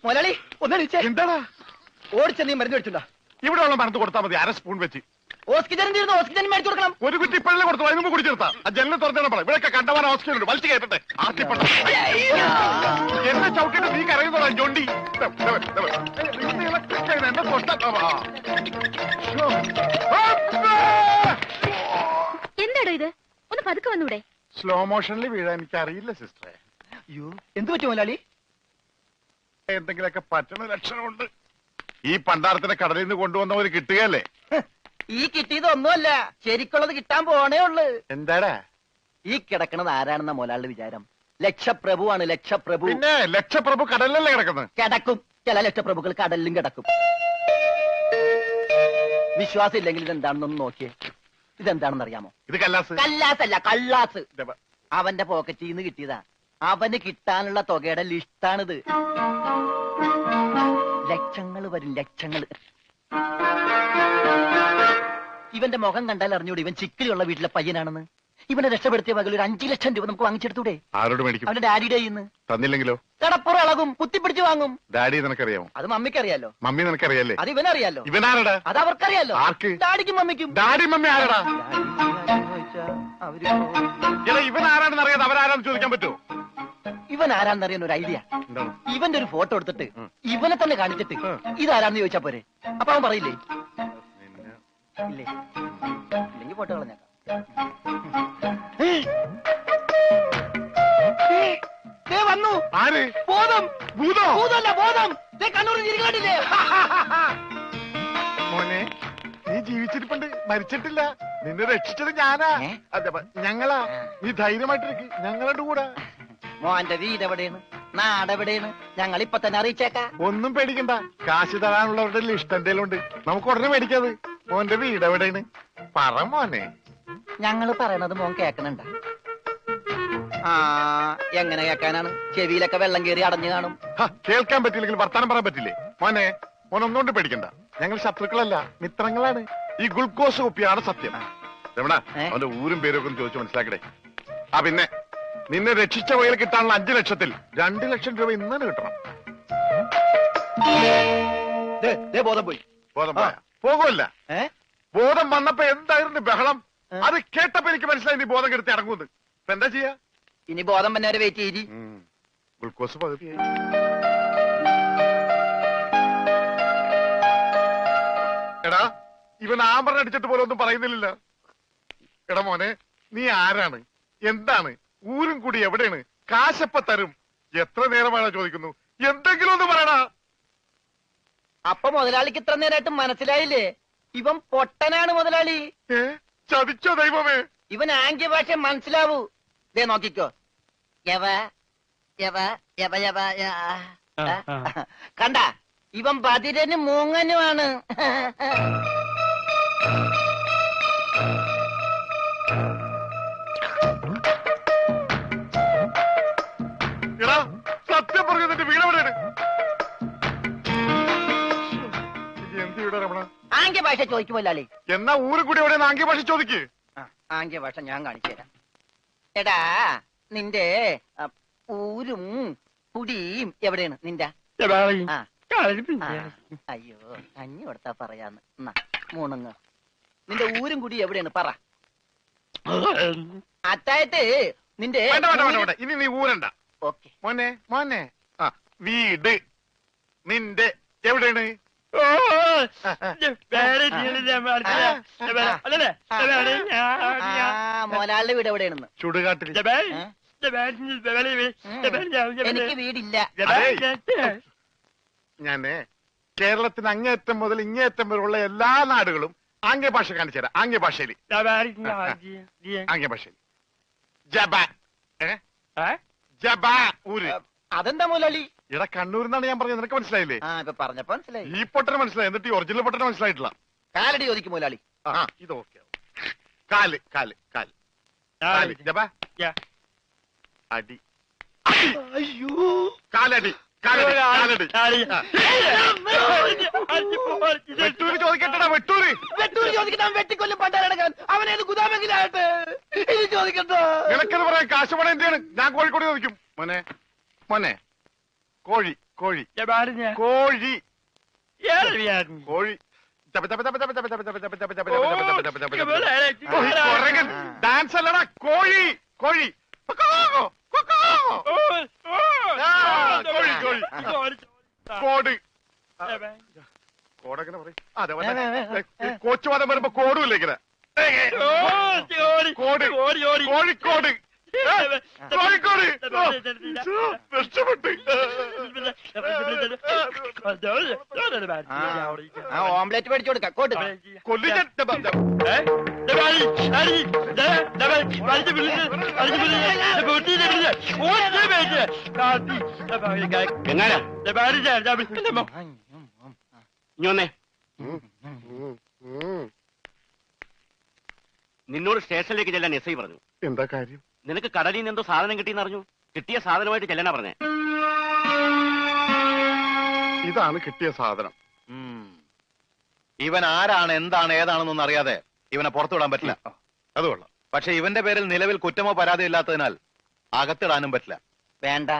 മുതലാളി ഒന്നടിച്ചേ. എന്താടാ ഓടിച്ച നീ മരുന്ന് മേടിച്ചിട്ടുണ്ടോ? ഇവിടെ ഉള്ള മറന്ന് കൊടുത്താൽ മതി. 1/2 സ്പൂൺ വെച്ച്. ഓക്സിജൻ തീർന്നു. ഓക്സിജൻ മേടിച്ചു കൊടുക്കണം. ഒരു കുറ്റി ഇപ്പഴേ കൊടുത്തു. അതിന് മുമ്പ് കുടിച്ചെടുത്താ ആ ജനലിൽ തുറന്നു പറയാം. ഇവിടെയൊക്കെ കണ്ടവാൻ ഓക്സിജൻ ഉണ്ട്. വലിച്ചു കയറ്റട്ടെ. എന്നെ ചവിട്ടിട്ട് നീ കരയുന്നതാ ജോണ്ടി. എന്നെ എന്താടോ ഇത്? ഒന്ന് പതുക്കെ വന്നൂടെ? സ്ലോ മോഷനിൽ വീഴാൻ എനിക്ക് അറിയില്ല സിസ്റ്ററെ. അയ്യോ എന്ത് പറ്റും മുതലാളി? എന്തെങ്കിലുമൊക്കെ പറ്റണ ലക്ഷണമുണ്ട്. ഈ പണ്ടാരത്തിനെ കടലിൽ നിന്ന് കൊണ്ടുവന്നവര് കിട്ടുകയല്ലേ? ഈ കിട്ടിയതൊന്നുമല്ല, ശരിക്കുള്ളത് കിട്ടാൻ പോണേ ഉള്ളു. എന്താടാ ഈ കിടക്കണത് ആരാണെന്ന മുതലാളിയുടെ വിചാരം? ലക്ഷപ്രഭുവാണ്. ലക്ഷപ്രഭു. പിന്നെ ലക്ഷപ്രഭു കടലിലല്ലേ കിടക്കുന്നത്? കിടക്കും. ചില ലക്ഷപ്രഭുക്കൾ കടലിലും കിടക്കും. വിശ്വാസം ഇല്ലെങ്കിൽ ഇതെന്താണെന്നൊന്ന് നോക്കിയേ. ഇതെന്താണെന്ന് അറിയാമോ? ഇത് കല്ലാസ്. കല്ലാസല്ല, കള്ളാസ്. അവന്റെ പോക്കറ്റിൽ നിന്ന് കിട്ടിയതാ. അവന് കിട്ടാനുള്ള തുകയുടെ ലിസ്റ്റാണിത്. ലക്ഷങ്ങൾ വരും, ലക്ഷങ്ങൾ. ഇവന്റെ മുഖം കണ്ടാൽ അറിഞ്ഞൂടെ ഇവൻ ചിക്കിലുള്ള വീട്ടിലെ പയ്യനാണെന്ന്. ഇവനെ രക്ഷപ്പെടുത്തിയ പകൽ ഒരു 5 ലക്ഷം രൂപ നമുക്ക് വാങ്ങിച്ചെടുത്തൂടെ? ആരോട് മേടിക്കും? അവന്റെ ഡാഡിയുടെ കയ്യിന്ന്. തന്നില്ലെങ്കിലോ? കടപ്പുറം ഇളകും, കുത്തിപ്പിടിച്ച് വാങ്ങും. ഡാഡി നിനക്കറിയാമോ? അത് മമ്മിക്കറിയാലോ. മമ്മി നിനക്കറിയാലേ? അത് ഇവനറിയാലോ. ഇവനാരടാ? അത് അവർക്കറിയാലോ. ആർക്ക്? ഡാഡിക്കും മമ്മിക്കും. ഡാഡി മമ്മി ആരടാ? അവര് ഇവൻ ആരാണെന്ന് അറിയാതെ അവരാരാന്ന് ചോദിക്കാൻ പറ്റുമോ? ഇവൻ ആരാന്നറിയാൻ ഒരു ഐഡിയ. ഇവന്റെ ഒരു ഫോട്ടോ എടുത്തിട്ട് ഇവനെ തന്നെ കാണിച്ചിട്ട് ഇതാരാന്ന് ചോദിച്ചാ പോരെ? അപ്പൊ അവൻ പറയില്ലേ? ഇല്ലേ? ഇല്ലെങ്കിൽ ഫോട്ടോ കളഞ്ഞേക്കാം. വന്നു. ആര്? ബോധം. ഭൂതോ? ഭൂതമല്ല, ബോധം. കണ്ണൂരിൽ ഇരിക്കാണ്ടില്ലേ? മോനെ നീ ജീവിച്ചിരിപ്പുണ്ട്, മരിച്ചിട്ടില്ല. നിന്നെ രക്ഷിച്ചത് ഞാനാ. ഞങ്ങളാ. നീ ധൈര്യമായിട്ടിരിക്കും. ഞങ്ങളുടെ കൂടെ. മോന്റെ വീട് എവിടെയാണ്? നാടെവിടെയാണ്? ഞങ്ങൾ ഇപ്പൊ തന്നെ അറിയിച്ചേക്കാം. ഒന്നും പേടിക്കണ്ട. കാശ് തരാനുള്ളവരുടെ ലിസ്റ്റ് എന്തെങ്കിലും ഉണ്ട്. നമുക്ക് ഉടനെ മേടിക്കാത്. മോന്റെ വീട് എവിടെയാണ്? പറ മോനെ. ഞങ്ങള് പറയണത് മോൻ കേക്കണുണ്ട? ആ, എങ്ങനെ കേക്കാനാണ്? ചെവിയിലൊക്കെ വെള്ളം കയറി അടഞ്ഞു കാണും. കേൾക്കാൻ പറ്റില്ലെങ്കിൽ വർത്താനം പറയാൻ പറ്റില്ലേ? മോനെ മോനൊന്നുകൊണ്ട് പേടിക്കണ്ട. ഞങ്ങൾ ശത്രുക്കളല്ല, മിത്രങ്ങളാണ്. ഈ ഗ്ലൂക്കോസ് കുപ്പിയാണ് സത്യം. രമണ, അവന്റെ ഊരും പേരും ഒക്കെ ചോദിച്ചു മനസ്സിലാക്കടേ. ആ പിന്നെ നിന്നെ രക്ഷിച്ച വകയിൽ കിട്ടാനുള്ള 5 ലക്ഷത്തിൽ 2 ലക്ഷം രൂപ ഇന്നലെ കിട്ടണം. ബോധം പോയി. ബോധം പോയാ? പോകുമല്ല. ബോധം വന്നപ്പോ എന്തായിരുന്നു ബഹളം? അത് കേട്ടപ്പോ എനിക്ക് മനസ്സിലായി നീ ബോധം കെടുത്തി ഇറങ്ങുന്നത്. ഇപ്പൊ എന്താ ചെയ്യാ? ഇനി ബോധം വന്നവരെ വെയിറ്റ് ചെയ്തി. ഗ്ലൂക്കോസ് പകുതിയായി. എടാ ഇവൻ ആമ്പറ അടിച്ചിട്ട് പോലെ ഒന്നും പറയുന്നില്ല. എടാ മോനെ, നീ ആരാണ്? എന്താണ്? ഊരും കൂടി എവിടെയാണ്? കാശപ്പ തരും. എത്ര നേരമാണോ ചോദിക്കുന്നു? എന്തെങ്കിലും ഒന്ന് പറയടാ. അപ്പൊ മുതലാളിക്ക് ഇത്ര നേരമായിട്ട് മനസ്സിലായില്ലേ? ഇവൻ പൊട്ടനാണ് മുതലാളി. ചതിച്ചോ ദൈവമേ? ഇവൻ ആംഗ്യ ഭാഷ മനസ്സിലാവൂ. ദേ നോക്കിക്കോ. കണ്ട, ഇവൻ ബദിരനും മൂങ്ങനുമാണ്. എടാ സത്യം പറഞ്ഞു, നിന്റെ വീട് എവിടെയാണ്? എന്ത് വീടാ രമണ? ആംഗ്യ ഭാഷ ചോദിക്കും മുതലാളി. എന്നാ ഊരും കൂടി എവിടെയാണ് ആംഗ്യ ഭാഷ ചോദിക്ക്. ആംഗ്യ ഭാഷ ഞാൻ കാണിച്ചു തരാം. എടാ നിന്റെ ഊരും കുടിയും എവിടെയാണ് നിന്റെ? അയ്യോ, കഞ്ഞി കൊടുത്താ പറയാന്ന്. മൂണുങ്ങ്. നിന്റെ ഊരും കുടി എവിടെയാണ് പറ. അത്തായിട്ട് നിന്റെ ഇനി നീ ഊരണ്ട. ഓക്കെ മോനെ മോനെ. ആ വീട് നിന്റെ എവിടെയാണ്? മോലാളുടെ വീട് എവിടെയാണെന്ന്? ചുടുകാട്ടിൽ. എനിക്ക് വീടില്ല. ഞാന് കേരളത്തിന് അങ്ങേയറ്റം മുതൽ ഇങ്ങേയറ്റം വരെയുള്ള എല്ലാ നാടുകളും ആംഗ്യ ഭാഷ കാണിച്ചു തരാം. ആംഗ്യ ഭാഷയിൽ. ആംഗ്യ ഭാഷയിൽ. ജബ ജബ ഊര്. അതെന്താ മുതലാളി? ഇവിടെ കണ്ണൂർ എന്നാണ് ഞാൻ പറഞ്ഞത്. നിനക്ക് മനസ്സിലായില്ലേ? ഇപ്പൊ പറഞ്ഞപ്പോ മനസ്സിലായി. ഈ പൊട്ടന് മനസ്സിലായി, എന്നിട്ട് ഈ ഒറിജിനൽ പൊട്ടന് മനസ്സിലായിട്ടില്ല. കാലടി ചോദിക്കും മുതലാളി. ഇത് ഓക്കെ. കാല് കാല് കാല് കാല്. ജബ അടി. അയ്യോ, കാലടി കാലടി കാലടി. വെട്ടൂര് ചോദിക്കട്ടെടാ. വെട്ടൂര് ചോദിക്കട്ടെ. വെട്ടിക്കൊല്ലും പണ്ടാരടക്കാൻ അവനേത് ഗുദാമെങ്കിലായിട്ട് ഇത് ചോദിക്കട്ടോ. നിനക്കത് പറയാം. കാശ് പണം എന്റെയാണ്. ഞാൻ കോഴിക്കോട് ചോദിക്കും. മോനെ മോനെ, കോഴി കോഴി കോഴി കോഴി ഡാൻസ് അല്ലടാ കോഴി കോഴി കോഴി കോഴി കോട് കോടെങ്ങനെ പറയും അതെ കോച്ചുവാദം വരുമ്പോ കോടുമില്ല ഇങ്ങനെ കോട് കോഴിക്കോട് കോഴിക്കോട് രക്ഷപ്പെട്ട് ഓംലെറ്റ് മേടിച്ചു കൊടുക്കാം കോട്ട് ഇഞ്ഞൊന്നേ നിന്നോട് സ്റ്റേഷനിലേക്ക് ചെല്ലാൻ എസ് ഐ പറഞ്ഞു. എന്താ കാര്യം? നിനക്ക് കടലിൽ നിന്ന് എന്തോ സാധനം കിട്ടിയെന്ന് അറിഞ്ഞു. കിട്ടിയ സാധനമായിട്ട് ചെല്ലാനാ പറഞ്ഞേ. ഇതാണ് കിട്ടിയ സാധനം. ഇവൻ ആരാണ്, എന്താണ്, ഏതാണെന്നൊന്നും അറിയാതെ ഇവനെ പുറത്തുവിടാൻ പറ്റില്ല. അത് കൊള്ളാം. പക്ഷെ ഇവന്റെ പേരിൽ നിലവിൽ കുറ്റമോ പരാതിയോ ഇല്ലാത്തതിനാൽ അകത്തിടാനും പറ്റില്ല. വേണ്ട,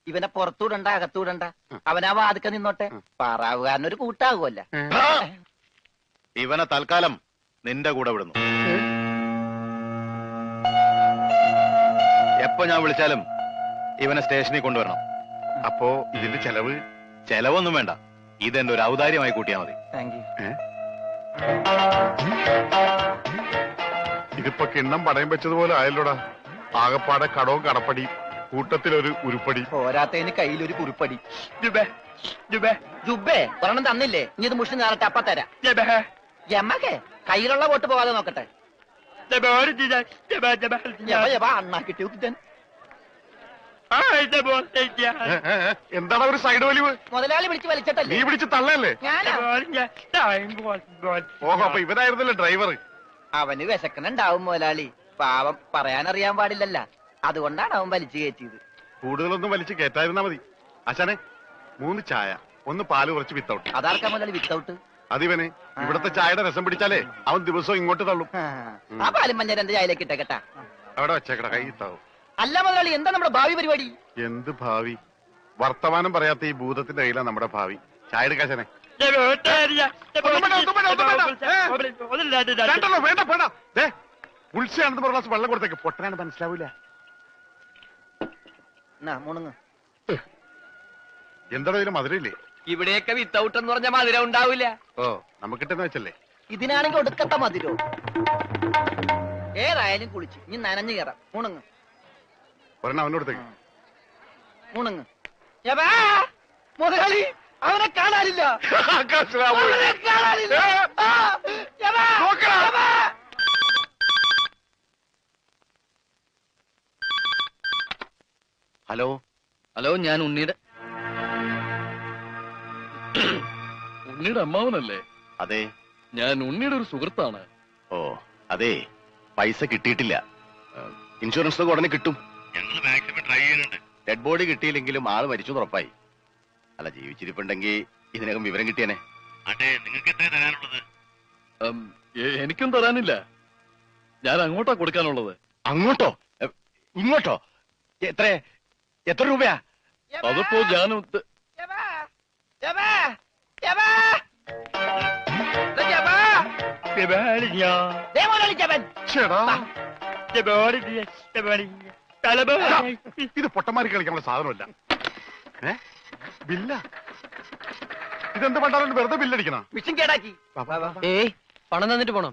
ഇവനെ പുറത്തൂടണ്ട, അകത്തൂടണ്ട. അവനാ വാതുക്ക നിന്നോട്ടെ. പാറാവുകാരനൊരു കൂട്ടാകുമല്ല. ഇവനെ തൽക്കാലം നിന്റെ കൂടെ വിടുന്നു. എപ്പോ ഞാൻ വിളിച്ചാലും ഇവനെ സ്റ്റേഷനിൽ കൊണ്ടുവരണം. അപ്പോ ഇതിന്റെ ചെലവ്? ചെലവൊന്നും വേണ്ട, ഇതെന്റെ ഒരു ഔദാര്യമായി കൂട്ടിയാ മതി. ഇതിപ്പോ കിണ്ണം പടയം വെച്ചതുപോലെ ആയല്ലോടാ. ആകപ്പാടെ കടവും കടപ്പടി, കൂട്ടത്തിലൊരു ഉരുപ്പടി, പോരാത്തതിന് കയ്യിലൊരു കുറിപ്പടി. ജുബേ ഒരെണ്ണം തന്നില്ലേ, ഇനി ഇത് മുഷിന് നേരത്തെ അപ്പ തരാം. എമ്മക്കെ കയ്യിലുള്ള വോട്ട് പോവാതെ നോക്കട്ടെ. അണ്ണാ കിട്ടിയോ കിട്ടാൻ. എന്താണ് ഒരു സൈഡ് വലിവ്? മുതലാളി വിളിച്ച് വലിച്ചിട്ടല്ലേ? നീ പിടിച്ച് തള്ളല്ലേ? ഓഹോ, അപ്പൊ ഇവനായിരുന്നല്ലേ ഡ്രൈവർ? അവന് വിശക്കണുണ്ടാവും മുതലാളി. പാവം, പറയാനറിയാൻ പാടില്ലല്ല. അതുകൊണ്ടാണ് അവൻ വലിച്ചു കയറ്റിയത്. കൂടുതലൊന്നും വലിച്ചു കയറ്റായിരുന്നാ മതി. അച്ഛനെ 3 ചായ, 1 പാല് കുറച്ച് വിത്തൗട്ട്. അതാർക്കാ മുതലാളി വിത്തൗട്ട്? അതിവന് ഇവിടത്തെ ചായയുടെ രസം പിടിച്ചാലേ അവൻ ദിവസവും ഇങ്ങോട്ട് തള്ളും. ആ പാലും മഞ്ഞ 2 ചായയിലേക്ക് ഇട്ടേക്കട്ടാ. അവിടെ വെച്ചേക്കട, കൈ ഇത്താവും. അല്ല മുതലാളി, എന്താ നമ്മുടെ ഭാവി പരിപാടി? എന്ത് ഭാവി? വർത്തമാനം പറയാത്ത ഈ ഭൂതത്തിന്റെ കയ്യിലാണ് നമ്മുടെ ഭാവി. ചായ എടുക്കാശനെ. വേണ്ട വേണ്ട, ഉത്സയാണെന്ന് പറഞ്ഞ ഗ്ലാസ് വെള്ളം കൊടുത്തേക്ക്. പൊട്ടനാണ് മനസ്സിലാവൂല. എന്താണോ ഇതിന് മധുരയില്ലേ? ഇവിടെയൊക്കെ വിത്തൗട്ട് എന്ന് പറഞ്ഞ മധുരം ഉണ്ടാവില്ല. ഓ, നമുക്കിട്ടെന്ന് വെച്ചല്ലേ. ഇതിനാണെങ്കിൽ ഒടുക്കത്തെ മധുരോ. ഏതായാലും കുളിച്ച് ഇനി നനഞ്ഞു കയറാം. മുണുങ്ങ് ഒരെണ്ണം അവനോടത്തേക്ക്. മുണുങ്ങ്. മുതലാളി, അവനെ കാണാനില്ല. അവനെ കാണാനില്ല. ഹലോ ഹലോ, ഞാൻ ഉണ്ണിയുടെ അമ്മാവനല്ലേ? അതെ, ഞാൻ ഉണ്ണിയുടെ ഒരു സുഹൃത്താണ്. ഓ അതെ, പൈസ കിട്ടിയിട്ടില്ല. ഇൻഷുറൻസ് ഒക്കെ ഉടനെ കിട്ടും. ഡെഡ് ബോഡി കിട്ടിയില്ലെങ്കിലും ആള് മരിച്ചു ഉറപ്പായി. അല്ല, ജീവിച്ചിരിപ്പുണ്ടെങ്കിൽ ഇതിനകം വിവരം കിട്ടിയനെ. എനിക്കും തരാനില്ല. ഞാൻ അങ്ങോട്ടാ കൊടുക്കാനുള്ളത്. അങ്ങോട്ടോ ഇങ്ങോട്ടോ? എത്ര രൂപയാ? അതിപ്പോ ഞാൻ ഇത് പൊട്ടന്മാരി കളിക്കാനുള്ള സാധനമല്ല. ബില്ല ഇതെന്ത് പണ്ടാലും വെറുതെ ബില്ലടിക്കണ? മിഷൻ കേടാക്കി. പണം തന്നിട്ട് പോണം.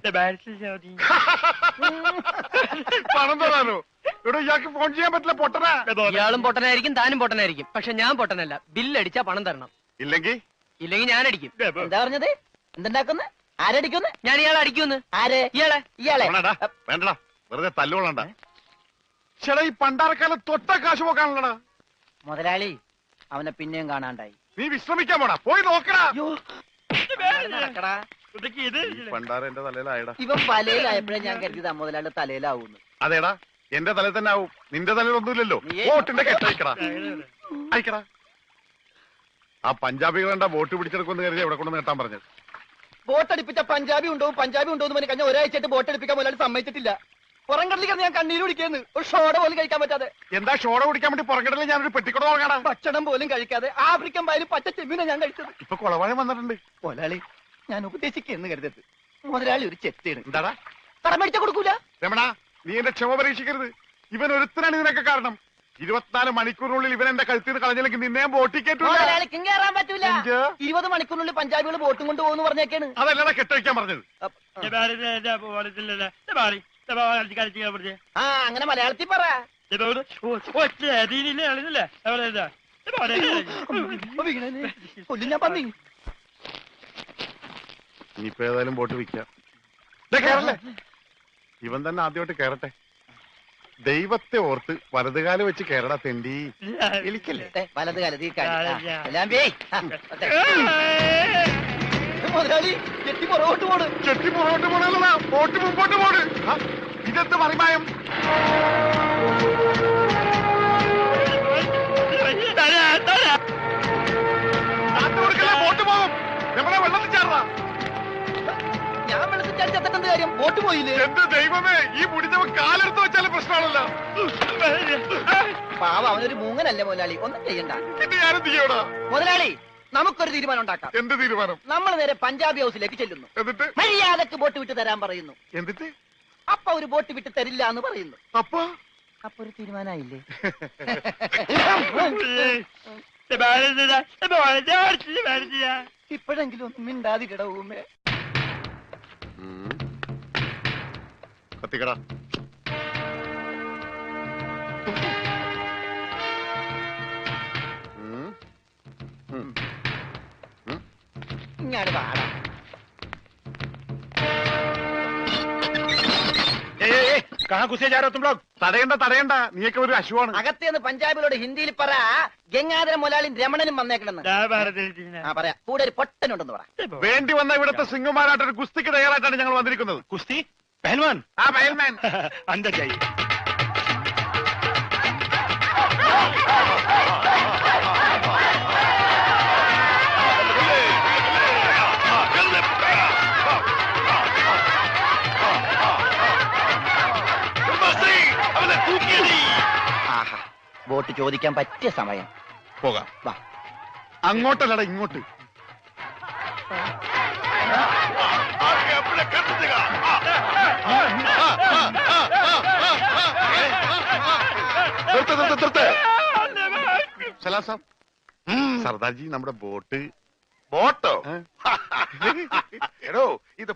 പണം തരാനോ? ഇവിടെ ഇയാൾക്ക് ഫോൺ ചെയ്യാൻ പറ്റില്ല. പൊട്ടനാ. ഇയാളും പൊട്ടനായിരിക്കും, താനും പൊട്ടനായിരിക്കും. പക്ഷെ ഞാൻ പൊട്ടനല്ല. ബില്ലടിച്ചാ പണം തരണം. ഇല്ലെങ്കിൽ ഞാൻ അടിക്കും. എന്താ പറഞ്ഞത്? എന്തുണ്ടാക്കുന്നു? ആരടിക്കുന്നു? ഞാൻ ഇയാളെ അടിക്കുന്നു. ആര്? ഇയാളെ. വേണ്ടടാ, വെറുതെ തല്ലുകൊള്ളണ്ട. ചേട്ടാ, ഈ പണ്ടാരക്കാലം തൊട്ട കാശ് പോക്കാണല്ലടാ. മുതലാളി, അവനെ പിന്നെയും കാണാണ്ടായി. നീ വിശ്രമിക്കാൻ പോടാ, പോയി നോക്കടാ. നടക്കടാ. പണ്ടാര എന്റെ തലയിലായടാ. ഇവൻ വലയിലായപ്പോഴേ ഞാൻ കരുതിയതാ മുതലാളി തലയിലാവൂന്ന്. അതേടാ, എന്റെ തലയിൽ തന്നെ ആവും. നിന്റെ തലയിൽ ഒന്നുമില്ലല്ലോ. വോട്ടിന്റെ കെട്ടയക്കടാ, അയക്കടാ. ആ പഞ്ചാബികളെന്താ വോട്ട് പിടിച്ചെടുക്കുമെന്ന് കരുതി എവിടെ കൊണ്ട് നേട്ടാൻ പറഞ്ഞത്. ബോട്ടടിപ്പിച്ച പഞ്ചാബി ഉണ്ടോ എന്ന് പറഞ്ഞ് കഴിഞ്ഞ ഒരാഴ്ചയായിട്ട് ബോട്ടടിപ്പിക്കാൻ മുതലാളി സമ്മതിച്ചിട്ടില്ല. പുറംകടലിൽ കിടന്ന് ഞാൻ കണ്ണീര് കുടിക്കുന്നു. ഒരു ഷോട പോലും കഴിക്കാൻ പറ്റാതെ, എന്താ ഷോട കുടിക്കാൻ വേണ്ടി പുറകിടലിൽ ഞാനൊരു പെട്ടിക്കൂടെ തുടങ്ങാടാ. ഭക്ഷണം പോലും കഴിക്കാതെ ആഫ്രിക്കൻ പായലും പച്ച ചെമ്മീനെ ഞാൻ കഴിച്ചത്. ഇപ്പൊ കുളവാഴം വന്നിട്ടുണ്ട്. മുതലാളി, ഞാൻ ഉപദേശിക്കുന്നു കരുതരുത്. മുതലാളി ഒരു ചെത്തിയാണ്. എന്താടാ കടം മേടിച്ച കൊടുക്കൂല. രമണ, നീ എന്റെ ക്ഷമ പരീക്ഷിക്കരുത്. ഇവൻ ഒരുത്തനാണ് ഇതിനൊക്കെ കാരണം. 24 മണിക്കൂറിനുള്ളിൽ ഇവൻ എന്റെ കഴുത്തിൽ നിന്ന് കളഞ്ഞില്ലെങ്കിൽ നിന്നെ ബോട്ടിൽ കയറ്റൂല. മുതലാളിക്കും കയറാൻ പറ്റൂല. എന്ത്? 20 മണിക്കൂറിനുള്ളിൽ പഞ്ചാബികൾ ബോട്ടും കൊണ്ട് പോകുന്നു പറഞ്ഞേക്കാണ്. അതല്ലടാ കെട്ടഴിക്കാൻ പറഞ്ഞത്. ആ, അങ്ങനെ മലയാളത്തിൽ പറ. കൊല്ലും ഞാൻ പന്നി. ഇനിയിപ്പോ ഏതായാലും ബോട്ട് വിൽക്കാം. ദേ കേറല്ലേ, ഇവൻ തന്നെ ആദ്യമായിട്ട് കേറട്ടെ. ദൈവത്തെ ഓർത്ത് വലതുകാലം വെച്ച് കേരള തെണ്ടി. എലിക്കല്ലേ വലത് കാലത്ത് ഈ മുതലാളി ചെട്ടി പുറകോട്ട് പോണ്. ചെട്ടി പുറകോട്ട് പോണല്ലടാ, ബോട്ട് മുമ്പോട്ട് പോണ്. ഇതെന്ത് മറിമായം? ബോട്ട് പോകും. നമ്മളെ വെള്ളത്തിൽ ചാടാ. ഞാൻ വെള്ളത്തിൽ ചാടി ചത്തിട്ടെന്ത് കാര്യം? ബോട്ട് പോയില്ലേ? എന്ത് ദൈവമേ, ഈ മുടിഞ്ഞവൻ കാലെടുത്ത് വെച്ചാലും പ്രശ്നമാണല്ലോ. പാവ, അവനൊരു മൂങ്ങനല്ലേ മുതലാളി, ഒന്നും ചെയ്യണ്ട. പിന്നെ ഞാനെന്ത് ചെയ്യടാ? മുതലാളി, നമുക്കൊരു തീരുമാനം ഉണ്ടാക്കാം. എന്ത് തീരുമാനം? നമ്മൾ നേരെ പഞ്ചാബി ഹൗസിലേക്ക് ചെല്ലുന്നു. എന്നിട്ട് മര്യാദക്ക് ബോട്ട് വിട്ട് തരാൻ പറയുന്നു. എന്നിട്ട് അപ്പൊ ഒരു ബോട്ട് വിട്ട് തരില്ല എന്ന് പറയുന്നു. അപ്പൊ അപ്പൊ ഒരു തീരുമാനമായില്ലേ? ഇപ്പോഴെങ്കിലും ഒന്നും മിണ്ടാതിരിടവുമേ. കത്തിക്കടാ. ഇങ്ങാട് പാടാം. തടയണ്ട തടയണ്ട, നീയൊക്കെ ഒരു അശുവാണ്. അകത്തേന്ന് പഞ്ചാബിലോട് ഹിന്ദിയിൽ പറ, ഗംഗാധര മുതലാളിയും രമണനും വന്നേക്കണെന്ന്. ആ, പറയാ. കൂടെ ഒരു പൊട്ടനുണ്ടെന്ന് പറ. വേണ്ടി വന്ന ഇവിടുത്തെ സിംഗുമാരായിട്ട് ഒരു കുസ്തിക്ക് തയ്യാറായിട്ടാണ് ഞങ്ങൾ വന്നിരിക്കുന്നത്. കുസ്തി പഹൽവാൻ ആ പയൽമാൻ അന്തർ ജായി. ആഹാ, ബോട്ട് ചോദിക്കാൻ പറ്റിയ സമയം. പോകാം. വാ. അങ്ങോട്ടല്ലടാ, ഇങ്ങോട്ട്. സലാം സാബ്. സർദാർജി, നമ്മുടെ ബോട്ട്. ബോട്ടോ? എടോ, ഇത്